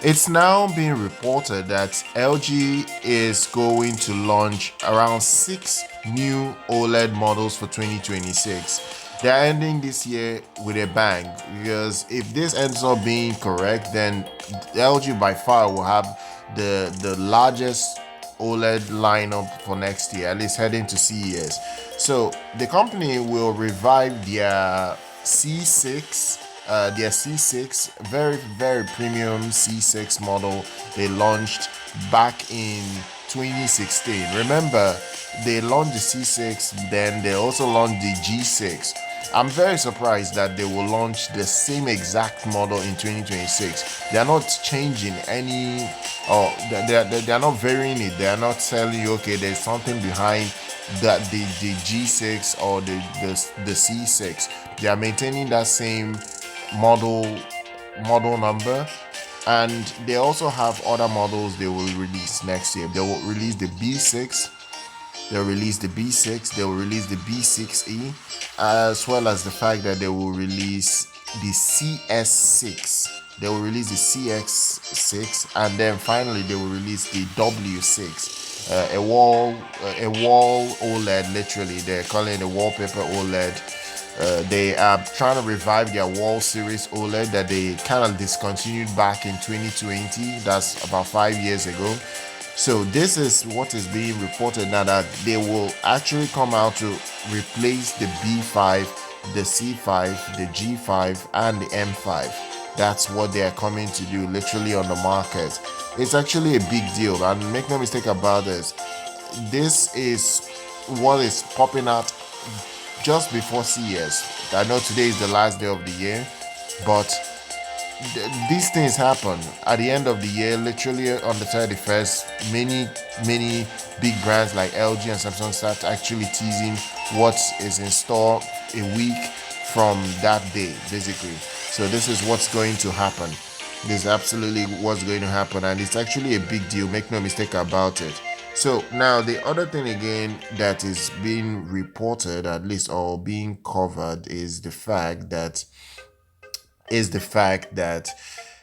It's now being reported that LG is going to launch around 6 new OLED models for 2026. They're ending this year with a bang, because if this ends up being correct, then LG by far will have the largest OLED lineup for next year, at least heading to CES. So the company will revive their C6, very premium C6 model they launched back in 2016. Remember, they launched the C6, then they also launched the G6. I'm very surprised that they will launch the same exact model in 2026. They are not changing any, or they are not varying it. They are not telling you, okay, there's something behind that the G6 or the C6. They are maintaining that same model number, and they also have other models they will release next year. They will release the B6, they'll release the B6, they will release the B6E, as well as the fact that they will release the CS6. They will release the CS6, and then finally they will release the W6. A wall OLED, literally. They're calling it a wallpaper OLED. They are trying to revive their wall series OLED that they kind of discontinued back in 2020. That's about 5 years ago. So this is what is being reported now, that they will actually come out to replace the B5, the C5, the G5, and the M5. That's what they are coming to do, literally on the market. It's actually a big deal, and make no mistake about this. This is what is popping out just before CES. I know today is the last day of the year, but these things happen at the end of the year. Literally on the 31st, many big brands like LG and Samsung start actually teasing what is in store a week from that day, basically. So this is what's going to happen. This is absolutely what's going to happen, and it's actually a big deal. Make no mistake about it. So now the other thing again that is being reported, at least, or being covered, is the fact that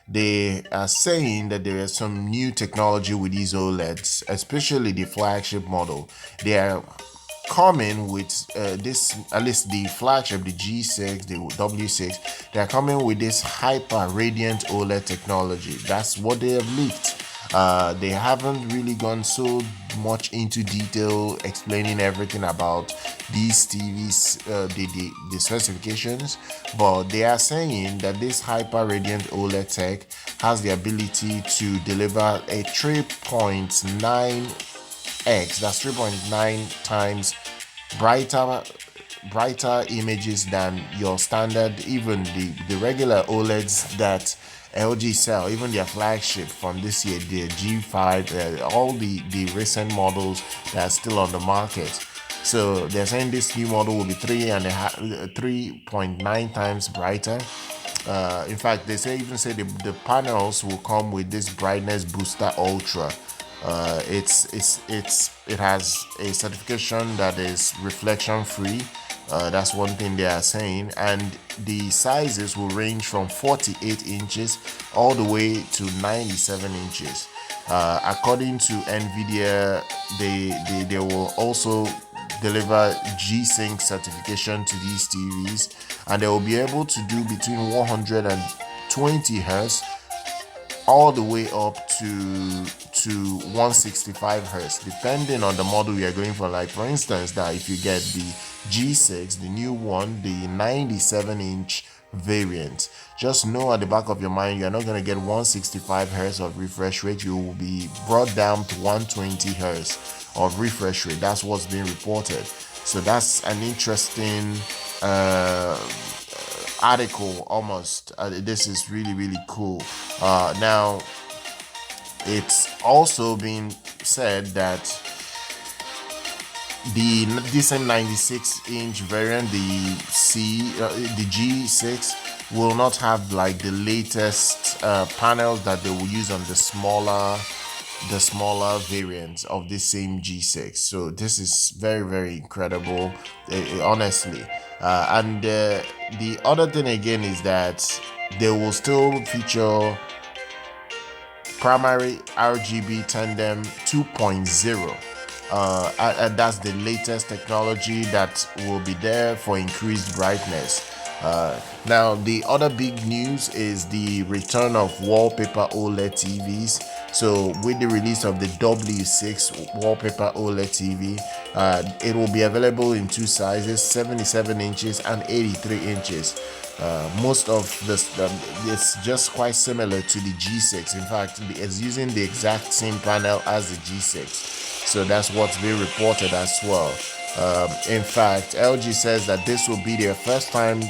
they are saying that there is some new technology with these OLEDs, especially the flagship model. They are coming with this, at least the flagship, the G6, the W6. They are coming with this hyper radiant OLED technology. That's what they have leaked. They haven't really gone so much into detail explaining everything about these TVs, the specifications, but they are saying that this hyper radiant OLED tech has the ability to deliver a 3.9x, that's 3.9 times brighter images than your standard, even the regular OLEDs that LG sell, even their flagship from this year, the G5, all the recent models that are still on the market. So they're saying this new model will be 3.9 times brighter. In fact, they even say the panels will come with this brightness booster ultra. It has a certification that is reflection free. That's one thing they are saying, and the sizes will range from 48 inches all the way to 97 inches. According to Nvidia, they will also deliver G-Sync certification to these TVs, and they will be able to do between 120 Hz all the way up to 165 Hz, depending on the model you're going for. Like for instance, that if you get the G6, the new one, the 97-inch variant, just know at the back of your mind you're not going to get 165 Hz of refresh rate. You will be brought down to 120 Hz of refresh rate. That's what's being reported. So that's an interesting article almost. This is really cool. Now it's also been said that the same 96-inch variant, the G6, will not have like the latest panels that they will use on the smaller variants of this same G6. So this is very incredible, honestly. And the other thing again is that they will still feature primary RGB tandem 2.0. And that's the latest technology that will be there for increased brightness. Now, the other big news is the return of wallpaper OLED TVs. So with the release of the W6 wallpaper OLED TV, it will be available in two sizes, 77 inches and 83 inches. Most of this, it's just quite similar to the G6. In fact, it's using the exact same panel as the G6. So that's what's being reported as well. In fact, LG says that this will be their first time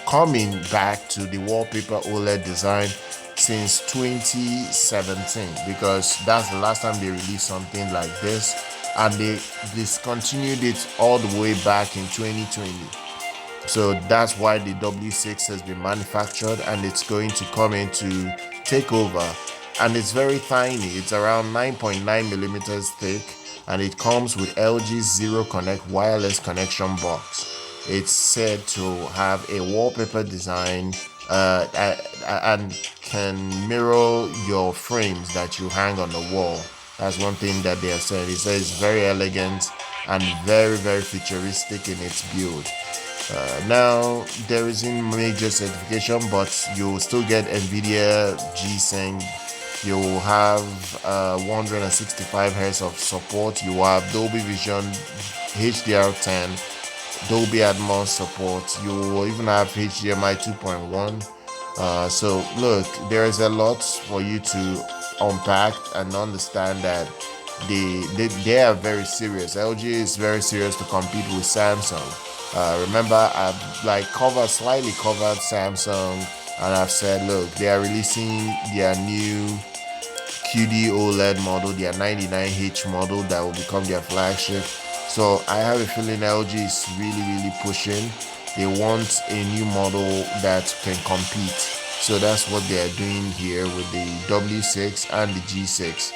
coming back to the wallpaper OLED design since 2017, because that's the last time they released something like this, and they discontinued it all the way back in 2020. So that's why the W6 has been manufactured, and it's going to come in to take over. And it's very tiny, it's around 9.9 millimeters thick, and it comes with LG's Zero Connect wireless connection box. It's said to have a wallpaper design and can mirror your frames that you hang on the wall. That's one thing that they have said. It says it's very elegant and very, very futuristic in its build. Now, there isn't major certification, but you'll still get NVIDIA G-Sync. You'll have 165 Hz of support. You will have Dolby Vision, HDR10, Dolby Atmos support. You will even have HDMI 2.1. So look, there is a lot for you to unpack and understand that they are very serious. LG is very serious to compete with Samsung. Remember, I've slightly covered Samsung, and I've said, look, they are releasing their new QNED OLED model, their 99H model that will become their flagship. So I have a feeling LG is really pushing. They want a new model that can compete. So that's what they are doing here with the W6 and the G6.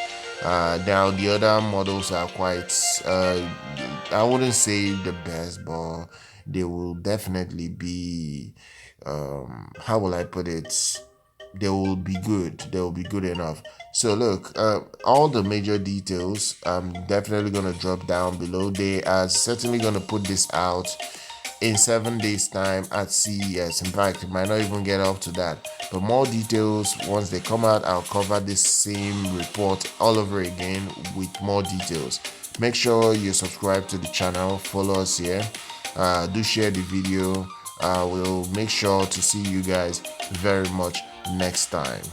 Now the other models are quite, I wouldn't say the best, but they will definitely be, how will I put it? They will be good. They will be good enough. So look, all the major details I'm definitely going to drop down below. They are certainly going to put this out in 7 days time at CES. In fact, it might not even get up to that, but more details once they come out. I'll cover this same report all over again with more details. Make sure you subscribe to the channel, follow us here, do share the video. We'll make sure to see you guys very much next time.